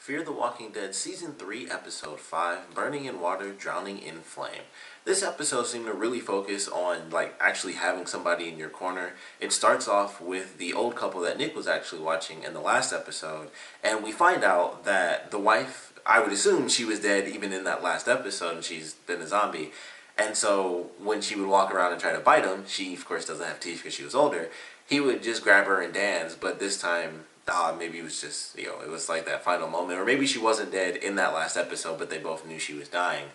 Fear the Walking Dead Season 3, Episode 5, Burning in Water, Drowning in Flame. This episode seemed to really focus on, actually having somebody in your corner. It starts off with the old couple that Nick was actually watching in the last episode, and we find out that the wife, I would assume she was dead even in that last episode, and she's been a zombie. And so, when she would walk around and try to bite him, she, of course, doesn't have teeth because she was older, he would just grab her and dance, but this time maybe it was just, it was like that final moment. Or maybe she wasn't dead in that last episode, but they both knew she was dying.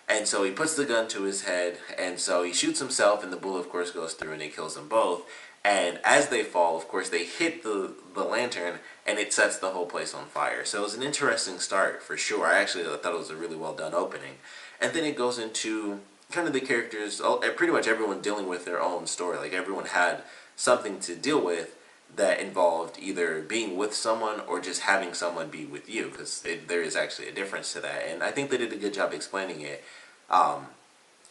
And so he puts the gun to his head, and so he shoots himself, and the bullet, of course, goes through, and it kills them both. And as they fall, of course, they hit the lantern, and it sets the whole place on fire. So it was an interesting start, for sure. I thought it was a really well done opening. And then it goes into kind of the characters, pretty much everyone dealing with their own story. Like, everyone had something to deal with that involved either being with someone or just having someone be with you, because there is actually a difference to that. And I think they did a good job explaining it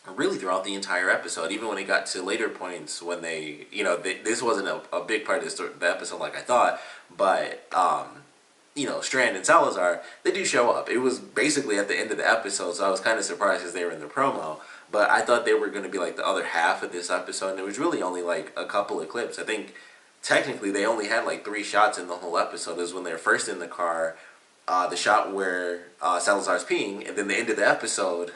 really throughout the entire episode, even when it got to later points when this wasn't a big part of the episode like I thought, but Strand and Salazar, they do show up. It was basically at the end of the episode, so I was kind of surprised because they were in the promo. But I thought they were going to be like the other half of this episode, and it was really only like a couple of clips. I think technically they only had like 3 shots in the whole episode. It was when they're first in the car, the shot where Salazar's peeing, and then the end of the episode,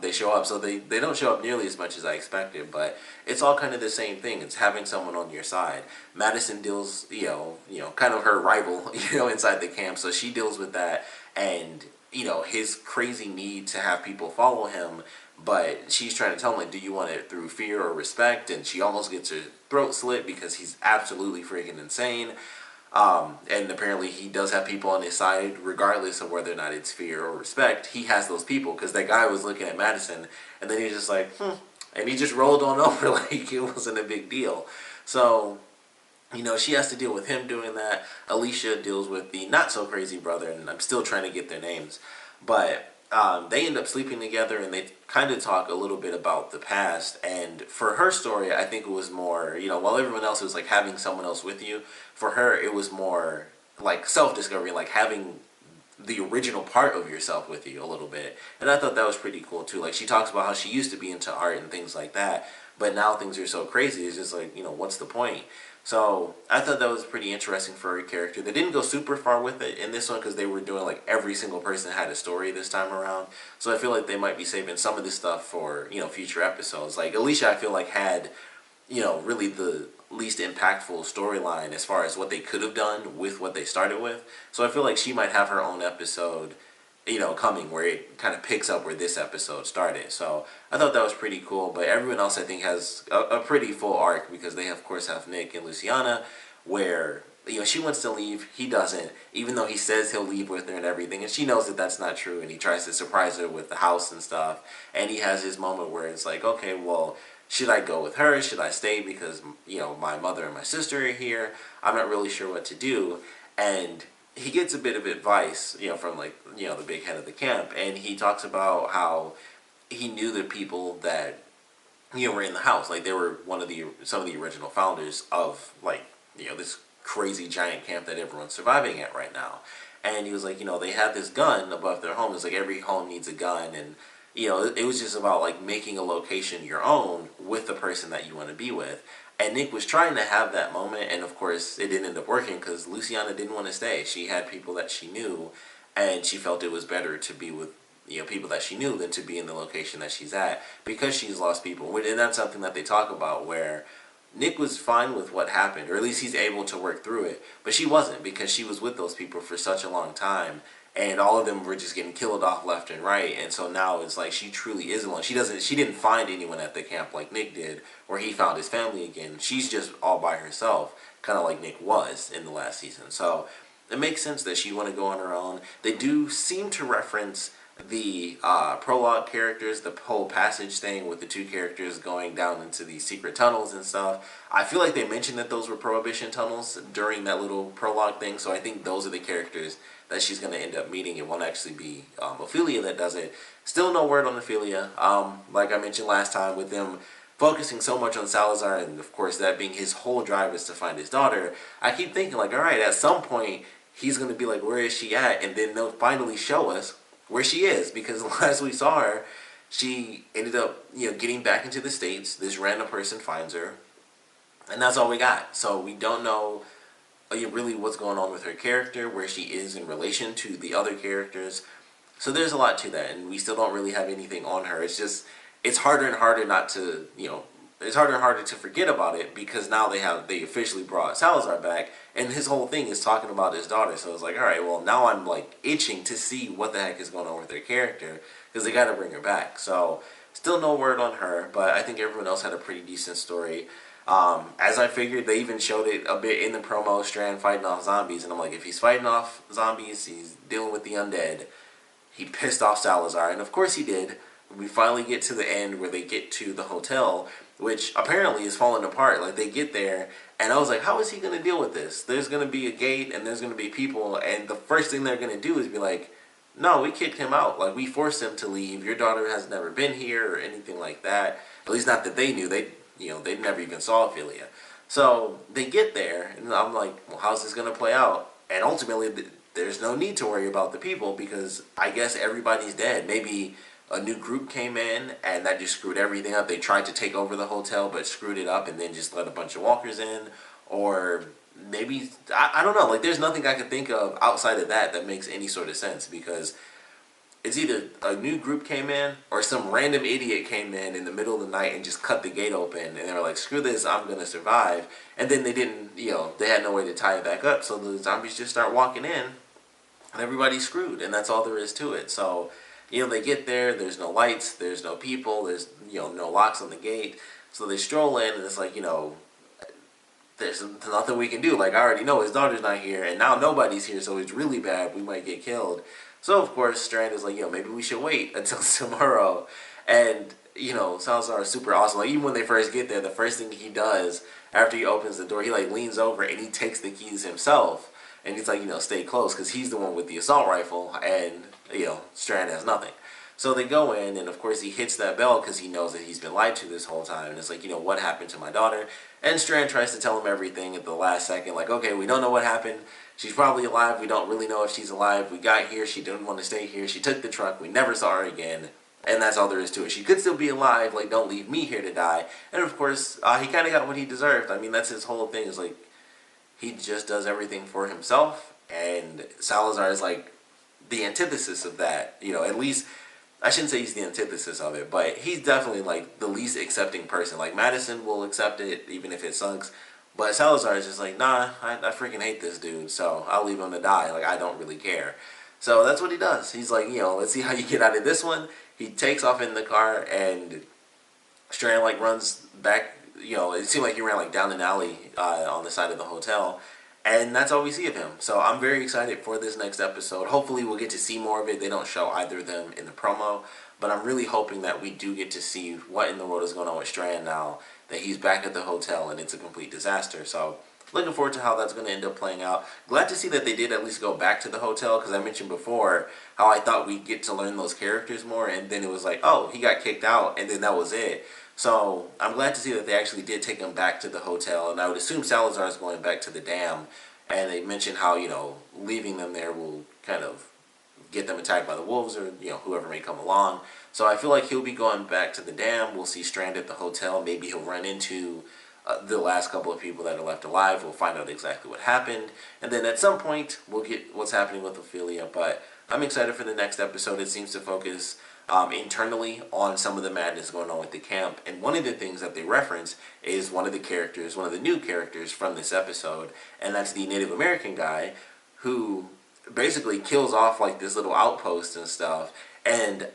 they show up. So they don't show up nearly as much as I expected, but it's all kind of the same thing. It's having someone on your side. Madison deals, kind of her rival, inside the camp, so she deals with that, and his crazy need to have people follow him. But she's trying to tell him, like, do you want it through fear or respect? And she almost gets her throat slit because he's absolutely freaking insane. And apparently he does have people on his side, regardless of whether or not it's fear or respect. He has those people, because that guy was looking at Madison, and then he's just like, and he just rolled on over like it wasn't a big deal. So, she has to deal with him doing that. Alicia deals with the not-so-crazy brother, and I'm still trying to get their names. But they end up sleeping together, and they kind of talk a little bit about the past. And for her story, I think it was more, while everyone else was like having someone else with you, for her it was more like self-discovery, like having the original part of yourself with you a little bit. And I thought that was pretty cool too. Like, she talks about how she used to be into art and things like that, but now things are so crazy, it's just like, what's the point? So I thought that was pretty interesting for her character. They didn't go super far with it in this one because they were doing like every single person had a story this time around. So I feel like they might be saving some of this stuff for, future episodes. Like, Alicia, I feel like had, really the least impactful storyline as far as what they could have done with what they started with. So I feel like she might have her own episode, coming, where it kind of picks up where this episode started. So I thought that was pretty cool. But everyone else, I think, has a pretty full arc, because they, of course, have Nick and Luciana, where, she wants to leave, he doesn't, even though he says he'll leave with her and everything, and she knows that that's not true, and he tries to surprise her with the house and stuff. And he has his moment where it's like, okay, well, should I go with her? Should I stay because, my mother and my sister are here? I'm not really sure what to do. And he gets a bit of advice, from the big head of the camp, and he talks about how he knew the people that, were in the house. Like, they were some of the original founders of, this crazy giant camp that everyone's surviving at right now. And he was like, they had this gun above their home. It's like every home needs a gun, and it was just about like making a location your own with the person that you want to be with. And Nick was trying to have that moment, and of course it didn't end up working because Luciana didn't want to stay. She had people that she knew, and she felt it was better to be with people that she knew than to be in the location that she's at, because she's lost people. And that's something that they talk about, where Nick was fine with what happened, or at least he's able to work through it, but she wasn't, because she was with those people for such a long time, and all of them were just getting killed off left and right. And so now it's like she truly is alone. She didn't find anyone at the camp like Nick did, where he found his family again. She's just all by herself, kind of like Nick was in the last season. So it makes sense that she want to go on her own. They do seem to reference the prologue characters, the whole passage thing with the 2 characters going down into these secret tunnels and stuff. I feel like they mentioned that those were Prohibition tunnels during that little prologue thing, so I think those are the characters that she's going to end up meeting. It won't actually be Ophelia that does it. Still no word on Ophelia. Like I mentioned last time, with them focusing so much on Salazar, and of course that being his whole drive is to find his daughter, I keep thinking, like, alright, at some point he's going to be like, where is she at? And then they'll finally show us where she is, because last we saw her, she ended up, getting back into the States. This random person finds her, and that's all we got. So we don't know really what's going on with her character, where she is in relation to the other characters. So there's a lot to that, and we still don't really have anything on her. It's harder and harder not to, it's harder and harder to forget about it, because now they officially brought Salazar back, and his whole thing is talking about his daughter. So it's like, all right, well, now I'm like itching to see what the heck is going on with their character, because they got to bring her back. So still no word on her, but I think everyone else had a pretty decent story. As I figured, they even showed it a bit in the promo, Strand fighting off zombies, and I'm like, if he's fighting off zombies, he's dealing with the undead. He pissed off Salazar, and of course he did. We finally get to the end where they get to the hotel, which apparently is falling apart. Like, they get there, and I was like, how is he going to deal with this? There's going to be a gate, and there's going to be people, and the first thing they're going to do is be like, no, we kicked him out. Like, we forced him to leave. Your daughter has never been here or anything like that. At least not that they knew. They never even saw Ophelia. So they get there, and I'm like, well, how's this going to play out? And ultimately, there's no need to worry about the people, because I guess everybody's dead. Maybe a new group came in, and that just screwed everything up. They tried to take over the hotel, but screwed it up, and then just let a bunch of walkers in. Or maybe, I don't know. Like, there's nothing I can think of outside of that makes any sort of sense, because it's either a new group came in, or some random idiot came in the middle of the night and just cut the gate open, and they were like, screw this, I'm going to survive. And then they didn't, they had no way to tie it back up, so the zombies just start walking in, and everybody's screwed, and that's all there is to it. So, they get there, there's no lights, there's no people, there's, no locks on the gate, so they stroll in, and it's like, there's nothing we can do. Like, I already know his daughter's not here, and now nobody's here, so it's really bad, we might get killed. So, of course, Strand is like, maybe we should wait until tomorrow. And, Salazar is super awesome. Like, even when they first get there, the first thing he does after he opens the door, he, like, leans over and he takes the keys himself. And he's like, stay close, because he's the one with the assault rifle, and, Strand has nothing. So they go in, and of course he hits that bell because he knows that he's been lied to this whole time. And it's like, what happened to my daughter? And Strand tries to tell him everything at the last second. Like, okay, we don't know what happened. She's probably alive. We don't really know if she's alive. We got here. She didn't want to stay here. She took the truck. We never saw her again. And that's all there is to it. She could still be alive. Like, don't leave me here to die. And of course, he kind of got what he deserved. I mean, that's his whole thing. Is like, he just does everything for himself. And Salazar is like the antithesis of that. At least, I shouldn't say he's the antithesis of it, but he's definitely like the least accepting person. Like, Madison will accept it even if it sucks. But Salazar is just like, nah, I freaking hate this dude, so I'll leave him to die. Like, I don't really care. So that's what he does. He's like, let's see how you get out of this one. He takes off in the car, and Strand, like, runs back. It seemed like he ran, like, down an alley on the side of the hotel. And that's all we see of him. So I'm very excited for this next episode. Hopefully we'll get to see more of it. They don't show either of them in the promo. But I'm really hoping that we do get to see what in the world is going on with Strand now that he's back at the hotel and it's a complete disaster. So looking forward to how that's going to end up playing out. Glad to see that they did at least go back to the hotel, because I mentioned before how I thought we'd get to learn those characters more, and then it was like, oh, he got kicked out, and then that was it. So I'm glad to see that they actually did take him back to the hotel, and I would assume Salazar is going back to the dam, and they mentioned how, leaving them there will kind of get them attacked by the wolves or, whoever may come along. So I feel like he'll be going back to the dam. We'll see Strand at the hotel. Maybe he'll run into the last couple of people that are left alive. We'll find out exactly what happened. And then at some point, we'll get what's happening with Ophelia. But I'm excited for the next episode. It seems to focus internally on some of the madness going on with the camp. And one of the things that they reference is one of the new characters from this episode. And that's the Native American guy who basically kills off like this little outpost and stuff. And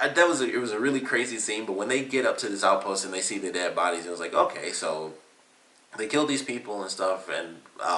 it was a really crazy scene, but when they get up to this outpost and they see the dead bodies, it was like, okay, so they killed these people and stuff and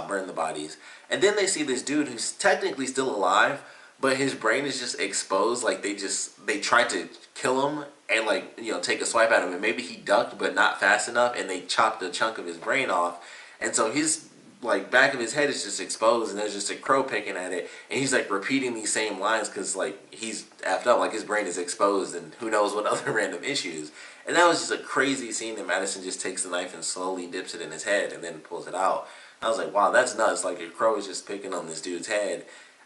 burned the bodies. And then they see this dude who's technically still alive, but his brain is just exposed. Like, they tried to kill him and, like, take a swipe at him, and maybe he ducked but not fast enough, and they chopped a chunk of his brain off. And so his like back of his head is just exposed, and there's just a crow picking at it, and he's like repeating these same lines because like he's effed up, like his brain is exposed, and who knows what other random issues. And that was just a crazy scene that Madison just takes the knife and slowly dips it in his head and then pulls it out. I was like, wow, that's nuts. Like, a crow is just picking on this dude's head,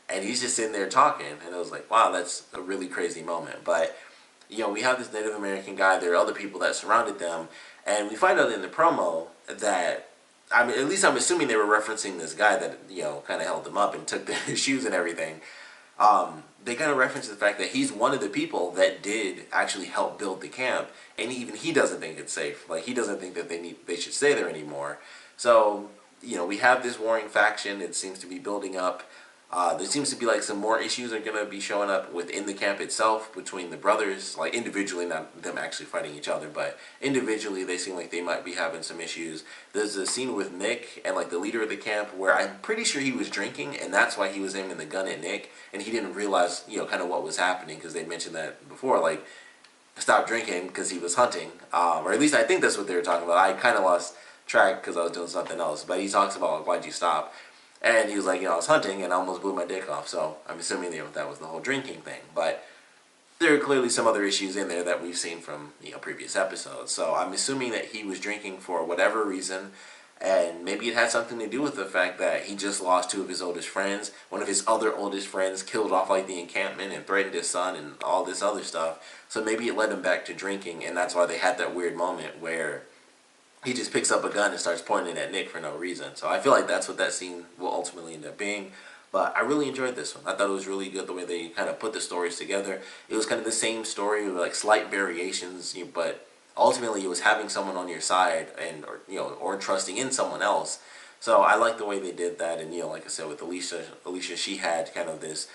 and he's just sitting there talking. And I was like, wow, that's a really crazy moment. But, we have this Native American guy. There are other people that surrounded them. And we find out in the promo that, I mean, at least I'm assuming they were referencing this guy that, kind of held them up and took their shoes and everything. They kind of reference the fact that he's one of the people that did actually help build the camp, and even he doesn't think it's safe. Like, he doesn't think that they should stay there anymore. So, we have this warring faction. It seems to be building up. There seems to be like some more issues are going to be showing up within the camp itself between the brothers, like individually, not them actually fighting each other, but individually they seem like they might be having some issues. There's a scene with Nick and like the leader of the camp where I'm pretty sure he was drinking, and that's why he was aiming the gun at Nick, and he didn't realize, kind of what was happening, because they mentioned that before, like, stop drinking because he was hunting, or at least I think that's what they were talking about. I kind of lost track because I was doing something else, but he talks about, like, why'd you stop? And he was like, I was hunting and I almost blew my dick off. So I'm assuming that was the whole drinking thing. But there are clearly some other issues in there that we've seen from previous episodes. So I'm assuming that he was drinking for whatever reason, and maybe it had something to do with the fact that he just lost two of his oldest friends. One of his other oldest friends killed off like the encampment and threatened his son and all this other stuff. So maybe it led him back to drinking, and that's why they had that weird moment where he just picks up a gun and starts pointing at Nick for no reason. So I feel like that's what that scene will ultimately end up being. But I really enjoyed this one. I thought it was really good the way they kind of put the stories together. It was kind of the same story with like slight variations, but ultimately it was having someone on your side and or trusting in someone else. So I like the way they did that. And like I said with Alicia, she had kind of this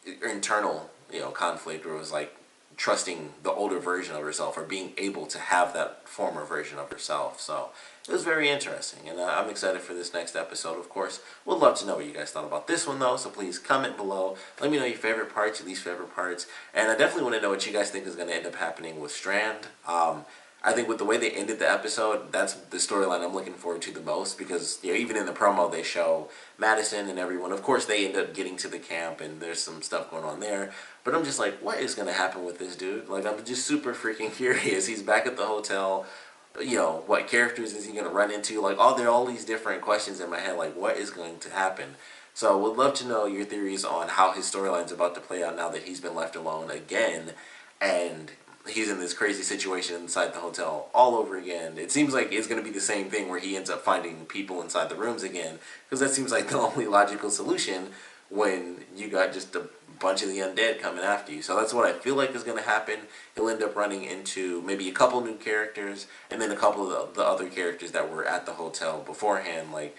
internal conflict where it was like trusting the older version of herself, or being able to have that former version of herself. So it was very interesting, and I'm excited for this next episode, of course. Would love to know what you guys thought about this one, though, so please comment below. Let me know your favorite parts, your least favorite parts, and I definitely want to know what you guys think is going to end up happening with Strand. I think with the way they ended the episode, that's the storyline I'm looking forward to the most, because even in the promo they show Madison and everyone. Of course, they end up getting to the camp, and there's some stuff going on there. But I'm just like, what is going to happen with this dude? Like, I'm just super freaking curious. He's back at the hotel. What characters is he going to run into? Like, there are all these different questions in my head. Like, what is going to happen? So, would love to know your theories on how his storyline's about to play out now that he's been left alone again, and he's in this crazy situation inside the hotel all over again. It seems like it's going to be the same thing where he ends up finding people inside the rooms again, because that seems like the only logical solution when you got just a bunch of the undead coming after you. So that's what I feel like is going to happen. He'll end up running into maybe a couple new characters, and then a couple of the other characters that were at the hotel beforehand. Like,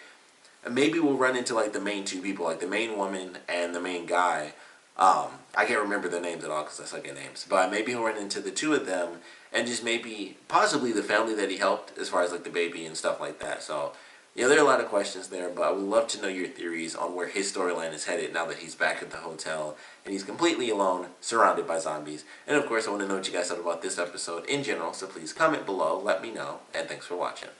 maybe we'll run into like the main two people, like the main woman and the main guy. I can't remember their names at all because I suck at names. But maybe he'll run into the two of them, and just maybe, possibly the family that he helped, as far as like the baby and stuff like that. So, there are a lot of questions there, but I would love to know your theories on where his storyline is headed now that he's back at the hotel and he's completely alone, surrounded by zombies. And of course, I want to know what you guys thought about this episode in general, so please comment below, let me know, and thanks for watching.